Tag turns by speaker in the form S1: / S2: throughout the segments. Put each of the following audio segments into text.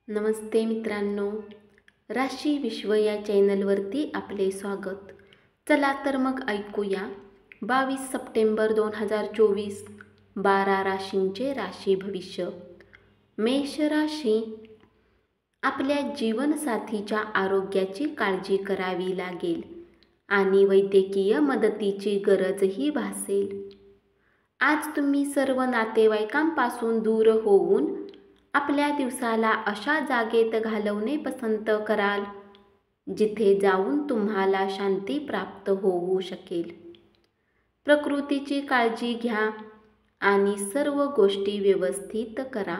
S1: नमस्ते मित्रांनो, राशी विश्व या चॅनलवरती आपले स्वागत. चला तर मग ऐकूया 22 सप्टेंबर 2024 12 राशींचे राशी भविष्य. मेष राशी, आपल्या जीवनसाथीच्या आरोग्याची काळजी करावी लागेल आणि वैद्यकीय मदतीची गरजही भासेल. आज तुम्ही सर्व नातेवाईकांपासून दूर होऊन आपल्या दिवसाला अशा जागेत घालवणे पसंत कराल जिथे जाऊन तुम्हाला शांती प्राप्त होऊ शकेल. प्रकृतीची काळजी घ्या आणि सर्व गोष्टी व्यवस्थित करा.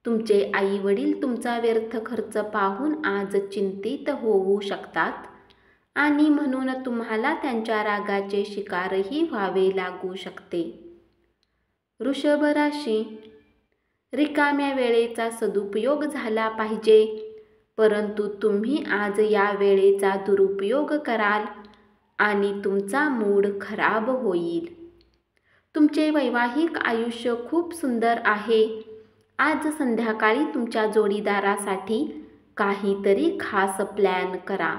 S1: तुमचे आई वडील तुमचा व्यर्थ खर्च पाहून आज चिंतित होऊ शकतात आणि म्हणून तुम्हाला त्यांच्या रागाचे शिकारही व्हावे लागू शकते. वृषभ राशी, रिकाम्या वेळेचा सदुपयोग झाला पाहिजे, परंतु तुम्ही आज या वेळेचा दुरुपयोग कराल आणि तुमचा मूड खराब होईल. तुमचे वैवाहिक आयुष्य खूप सुंदर आहे. आज संध्याकाळी तुमच्या जोडीदारासाठी काहीतरी खास प्लॅन करा.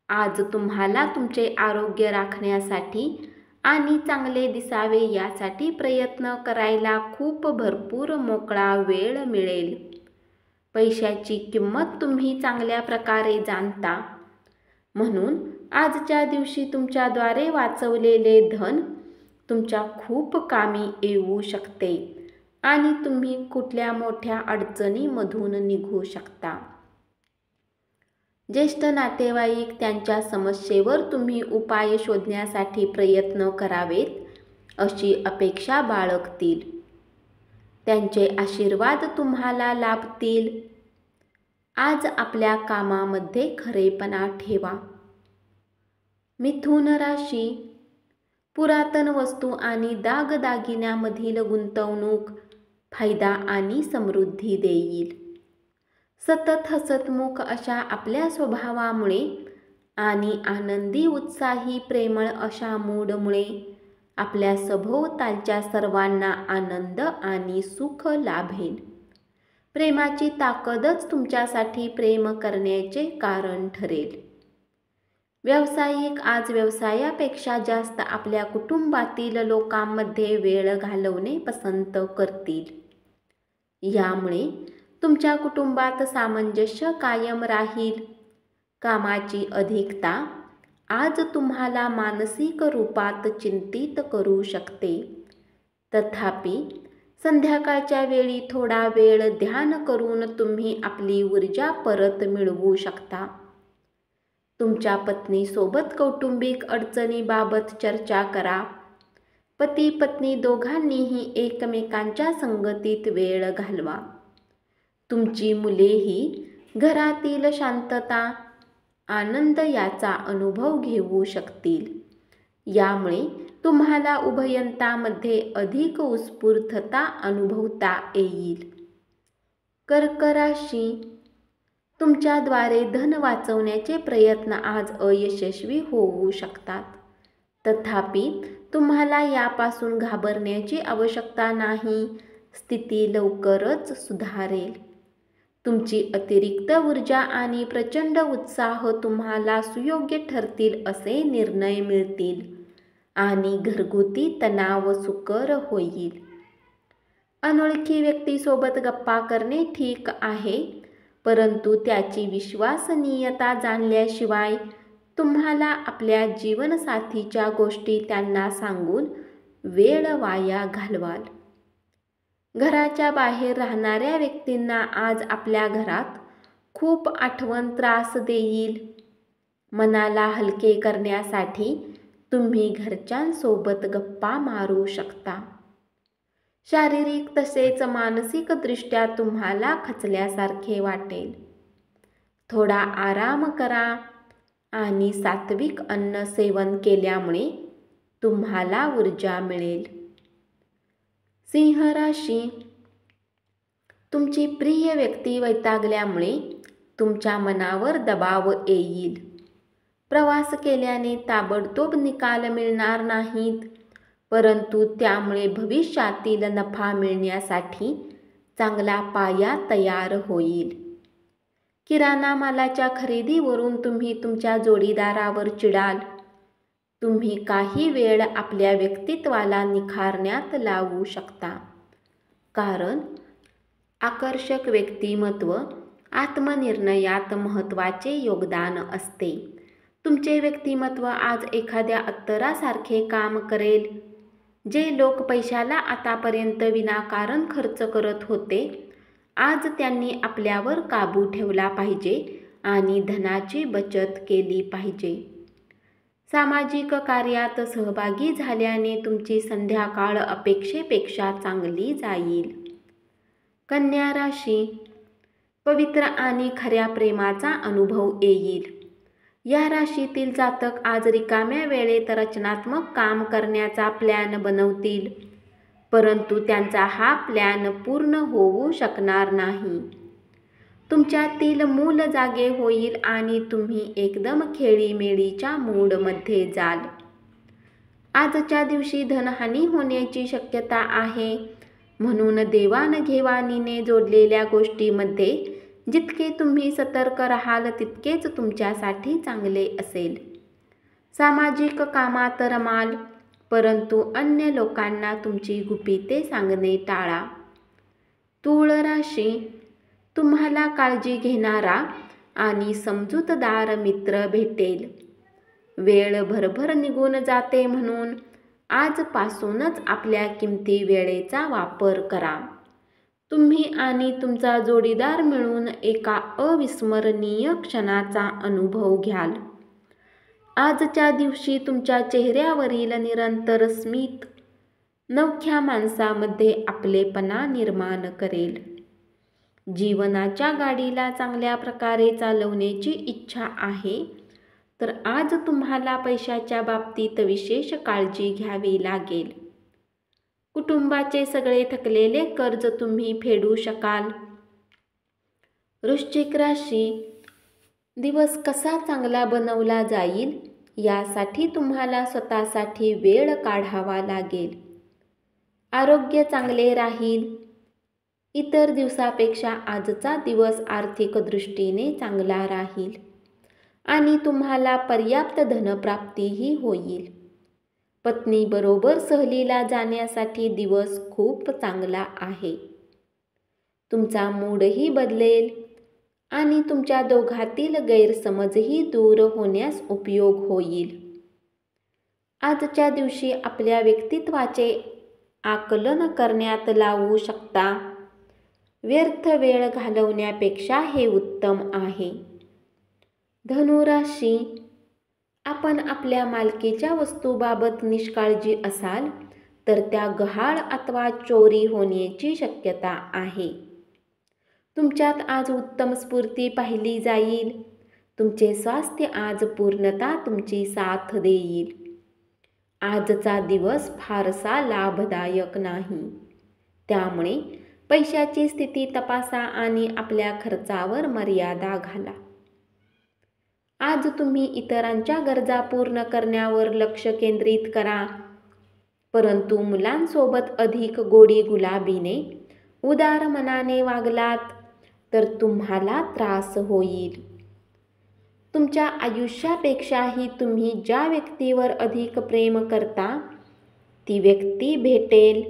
S1: आज तुम्हाला तुमचे आरोग्य राखण्यासाठी आणि चांगले दिसावे यासाठी प्रयत्न करायला खूप भरपूर मोकळा वेळ मिळेल. पैशाची किंमत तुम्ही चांगल्या प्रकारे जाणता, म्हणून आजच्या दिवशी तुमच्याद्वारे वाचवलेले धन तुमच्या खूप कामी येऊ शकते आणि तुम्ही कुठल्या मोठ्या अडचणीमधून निघू शकता. ज्येष्ठ नातेवाईक त्यांच्या समस्येवर तुम्ही उपाय शोधण्यासाठी प्रयत्न करावेत अशी अपेक्षा बाळगतील. त्यांचे आशीर्वाद तुम्हाला लाभतील. आज आपल्या कामामध्ये खरेपणा ठेवा. मिथुन राशी, पुरातन वस्तू आणि दागदागिन्यामधील गुंतवणूक फायदा आणि समृद्धी देईल. सतत हसतमुख अशा आपल्या स्वभावामुळे आणि आनंदी उत्साही प्रेमळ अशा मूडमुळे आपल्या सभोवतालच्या सर्वांना आनंद आणि सुख लाभेल. प्रेमाची ताकदच तुमच्यासाठी प्रेम करण्याचे कारण ठरेल. व्यावसायिक आज व्यवसायापेक्षा जास्त आपल्या कुटुंबातील लोकांमध्ये वेळ घालवणे पसंत करतील. यामुळे तुमच्या कुटुंबात सामंजस्य कायम राहील. कामाची अधिकता आज तुम्हाला मानसिक रूपात चिंतित करू शकते. तथापि संध्याकाळच्या वेळी थोडा वेळ ध्यान करून तुम्ही आपली ऊर्जा परत मिळवू शकता. तुमच्या पत्नीसोबत कौटुंबिक अडचणीबाबत चर्चा करा. पती पत्नी दोघांनीही एकमेकांच्या संगतीत वेळ घालवा. तुमची मुलेही घरातील शांतता, आनंद याचा अनुभव घेऊ शकतील. यामुळे तुम्हाला उभयतांमध्ये अधिक उत्स्फूर्तता अनुभवता येईल. कर्क राशी, तुमच्याद्वारे धन वाचवण्याचे प्रयत्न आज अयशस्वी होऊ शकतात. तथापि तुम्हाला यापासून घाबरण्याची आवश्यकता नाही. स्थिती लवकरच सुधारेल. तुमची अतिरिक्त ऊर्जा आणि प्रचंड उत्साह तुम्हाला सुयोग्य ठरतील असे निर्णय मिळतील आणि घरगुती तणाव सुकर होईल. अनोळखी व्यक्तीसोबत गप्पा करणे ठीक आहे, परंतु त्याची विश्वसनीयता जाणल्याशिवाय तुम्हाला आपल्या जीवनसाथीच्या गोष्टी त्यांना सांगून वेळ वाया घालवाल. घराच्या बाहेर राहणाऱ्या व्यक्तींना आज आपल्या घरात खूप आठवण त्रास देईल. मनाला हलके करण्यासाठी तुम्ही घरच्यांसोबत गप्पा मारू शकता. शारीरिक तसेच मानसिकदृष्ट्या तुम्हाला खचल्यासारखे वाटेल. थोडा आराम करा आणि सात्विक अन्न सेवन केल्यामुळे तुम्हाला ऊर्जा मिळेल. सिंह राशी, तुमची प्रिय व्यक्ती वैतागल्यामुळे तुमच्या मनावर दबाव येईल. प्रवास केल्याने ताबडतोब निकाल मिळणार नाहीत, परंतु त्यामुळे भविष्यातील नफा मिळण्यासाठी चांगला पाया तयार होईल. किराणा मालाच्या खरेदीवरून तुम्ही तुमच्या जोडीदारावर चिडाल. तुम्ही काही वेळ आपल्या व्यक्तित्वाला निखारण्यात लावू शकता. कारण आकर्षक व्यक्तिमत्व आत्मनिर्णयात महत्त्वाचे योगदान असते. तुमचे व्यक्तिमत्व आज एखाद्या अत्तरासारखे काम करेल. जे लोक पैशाला आतापर्यंत विनाकारण खर्च करत होते, आज त्यांनी आपल्यावर काबू ठेवला पाहिजे आणि धनाची बचत केली पाहिजे. सामाजिक कार्यात सहभागी झाल्याने तुमची संध्याकाळ अपेक्षेपेक्षा चांगली जाईल. कन्या राशी, पवित्र आणि खऱ्या प्रेमाचा अनुभव येईल. या राशीतील जातक आज रिकाम्या वेळेत रचनात्मक काम करण्याचा प्लॅन बनवतील, परंतु त्यांचा हा प्लॅन पूर्ण होऊ शकणार नाही. तुमच्यातील मूल जागे होईल आणि तुम्ही एकदम खेळीमेळीच्या मूडमध्ये जाल. आजच्या दिवशी धनहानी होण्याची शक्यता आहे, म्हणून देवाणघेवाणीने जोडलेल्या गोष्टींमध्ये जितके तुम्ही सतर्क राहाल तितकेच तुमच्यासाठी चांगले असेल. सामाजिक कामात रमाल, परंतु अन्य लोकांना तुमची गुपिते सांगणे टाळा. तूळ राशी, तुम्हाला काळजी घेणारा आणि समजूतदार मित्र भेटेल. वेळ भरभर निघून जाते, म्हणून आजपासूनच आपल्या किमती वेळेचा वापर करा. तुम्ही आणि तुमचा जोडीदार मिळून एका अविस्मरणीय क्षणाचा अनुभव घ्याल. आजच्या दिवशी तुमच्या चेहऱ्यावरील निरंतर स्मित नवख्या माणसामध्ये आपलेपणा निर्माण करेल. जीवनाच्या गाडीला चांगल्या प्रकारे चालवण्याची इच्छा आहे, तर आज तुम्हाला पैशाच्या बाबतीत विशेष काळजी घ्यावी लागेल. कुटुंबाचे सगळे थकलेले कर्ज तुम्ही फेडू शकाल. वृश्चिक राशी, दिवस कसा चांगला बनवला जाईल यासाठी तुम्हाला स्वतःसाठी वेळ काढावा लागेल. आरोग्य चांगले राहील. इतर दिवसापेक्षा आजचा दिवस आर्थिक दृष्टीने चांगला राहील आणि तुम्हाला पर्याप्त धनप्राप्तीही होईल. पत्नीबरोबर सहलीला जाण्यासाठी दिवस खूप चांगला आहे. तुमचा मूडही बदलेल आणि तुमच्या दोघातील गैरसमजही दूर होण्यास उपयोग होईल. आजच्या दिवशी आपल्या व्यक्तित्वाचे आकलन करण्यात लावू शकता. व्यर्थ वेळ घालवण्यापेक्षा हे उत्तम आहे. धनुराशी, आपण आपल्या मालकीच्या वस्तूबाबत निष्काळजी असाल तर त्या गहाळ अथवा चोरी होण्याची शक्यता आहे. तुमच्यात आज उत्तम स्फूर्ती पाहिली जाईल. तुमचे स्वास्थ्य आज पूर्णतः तुमची साथ देईल. आजचा दिवस फारसा लाभदायक नाही, त्यामुळे पैशाची स्थिती तपासा आणि आपल्या खर्चावर मर्यादा घाला. आज तुम्ही इतरांच्या गरजा पूर्ण करण्यावर लक्ष केंद्रित करा, परंतु मुलांसोबत अधिक गोडी गुलाबीने उदार मनाने वागलात तर तुम्हाला त्रास होईल. तुमच्या आयुष्यापेक्षाही तुम्ही ज्या व्यक्तीवर अधिक प्रेम करता ती व्यक्ती भेटेल.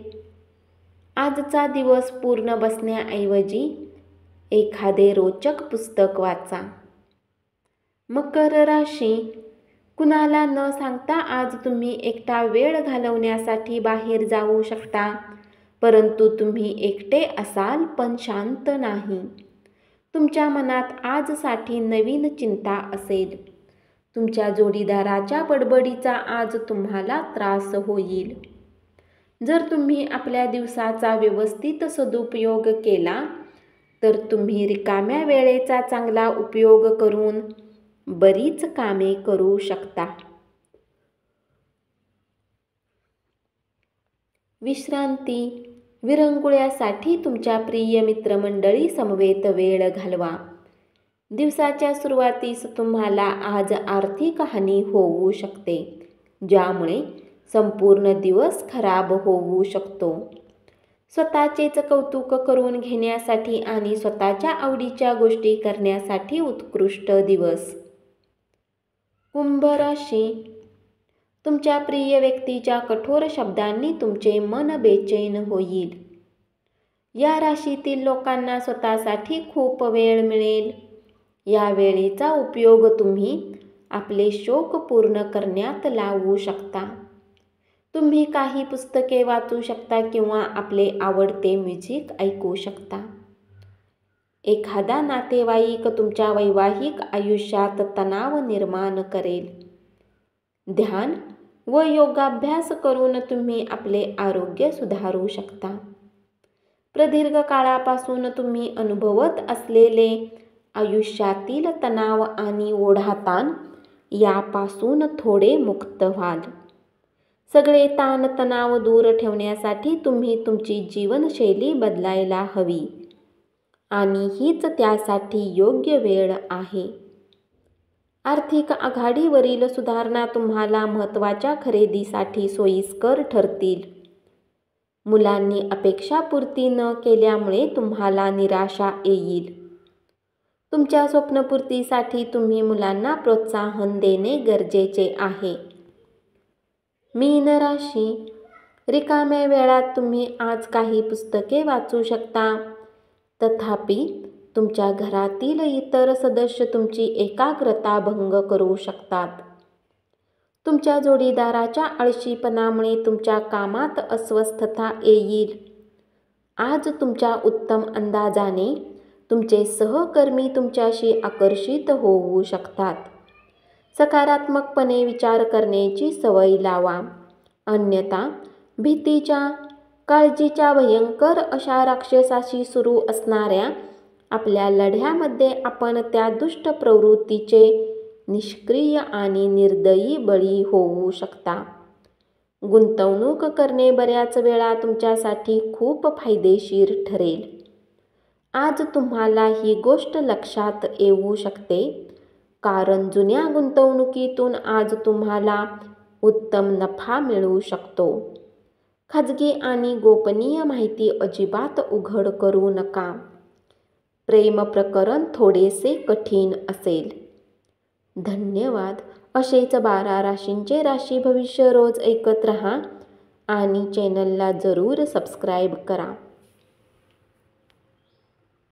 S1: आजचा दिवस पूर्ण बसण्याऐवजी एखादे रोचक पुस्तक वाचा. मकर राशी, कुणाला न सांगता आज तुम्ही एकटा वेळ घालवण्यासाठी बाहेर जाऊ शकता, परंतु तुम्ही एकटे असाल पण शांत नाही. तुमच्या मनात आजसाठी नवीन चिंता असेल. तुमच्या जोडीदाराच्या बडबडीचा आज तुम्हाला त्रास होईल. जर तुम्ही आपल्या दिवसाचा व्यवस्थित सदुपयोग केला तर तुम्ही रिकाम्या वेळेचा चांगला उपयोग करून बरीच कामे करू शकता. विश्रांती, विरंगुळ्यासाठी तुमच्या प्रिय मित्रमंडळी समवेत वेळ घालवा. दिवसाच्या सुरुवातीस तुम्हाला आज आर्थिक हानी होऊ शकते, ज्यामुळे संपूर्ण दिवस खराब होऊ शकतो. स्वतःचेच कौतुक करून घेण्यासाठी आणि स्वतःच्या आवडीच्या गोष्टी करण्यासाठी उत्कृष्ट दिवस. कुंभ राशी, तुमच्या प्रिय व्यक्तीच्या कठोर शब्दांनी तुमचे मन बेचैन होईल. या राशीतील लोकांना स्वतःसाठी खूप वेळ मिळेल. या वेळेचा उपयोग तुम्ही आपले शौक पूर्ण करण्यात लावू शकता. तुम्ही काही पुस्तके वाचू शकता किंवा आपले आवडते म्युझिक ऐकू शकता. एखादा नातेवाईक तुमच्या वैवाहिक आयुष्यात तणाव निर्माण करेल. ध्यान व योगाभ्यास करून तुम्ही आपले आरोग्य सुधारू शकता. प्रदीर्घ काळापासून तुम्ही अनुभवत असलेले आयुष्यातील तणाव आणि ओढाताण यापासून थोडे मुक्त व्हाल. सगळे ताणतणाव दूर ठेवण्यासाठी तुम्ही तुमची जीवनशैली बदलायला हवी आणि हीच त्यासाठी योग्य वेळ आहे. आर्थिक आघाडीवरील सुधारणा तुम्हाला महत्त्वाच्या खरेदीसाठी सोयीस्कर ठरतील. मुलांनी अपेक्षापूर्ती न केल्यामुळे तुम्हाला निराशा येईल. तुमच्या स्वप्नपूर्तीसाठी तुम्ही मुलांना प्रोत्साहन देणे गरजेचे आहे. मीन राशी, रिकाम्या वेळात तुम्ही आज काही पुस्तके वाचू शकता. तथापि तुमच्या घरातील इतर सदस्य तुमची एकाग्रता भंग करू शकतात. तुमच्या जोडीदाराच्या आळशीपणामुळे तुमच्या कामात अस्वस्थता येईल. आज तुमच्या उत्तम अंदाजाने तुमचे सहकर्मी तुमच्याशी आकर्षित होऊ शकतात. सकारात्मकपणे विचार करण्याची सवय लावा. अन्यथा भीतीच्या, काळजीच्या भयंकर अशा राक्षसाशी सुरू असणाऱ्या आपल्या लढ्यामध्ये आपण त्या दुष्ट प्रवृत्तीचे निष्क्रिय आणि निर्दयी बळी होऊ शकता. गुंतवणूक करणे बऱ्याच वेळा तुमच्यासाठी खूप फायदेशीर ठरेल. आज तुम्हाला ही गोष्ट लक्षात येऊ शकते कारण जुन्या गुंतवणुकीतून आज तुम्हाला उत्तम नफा मिळू शकतो. खाजगी आणि गोपनीय माहिती अजिबात उघड करू नका. प्रेम प्रकरण थोडेसे कठीण असेल. धन्यवाद. असेच 12 राशींचे राशी भविष्य रोज ऐकत रहा आणि चॅनलला जरूर सबस्क्राईब करा.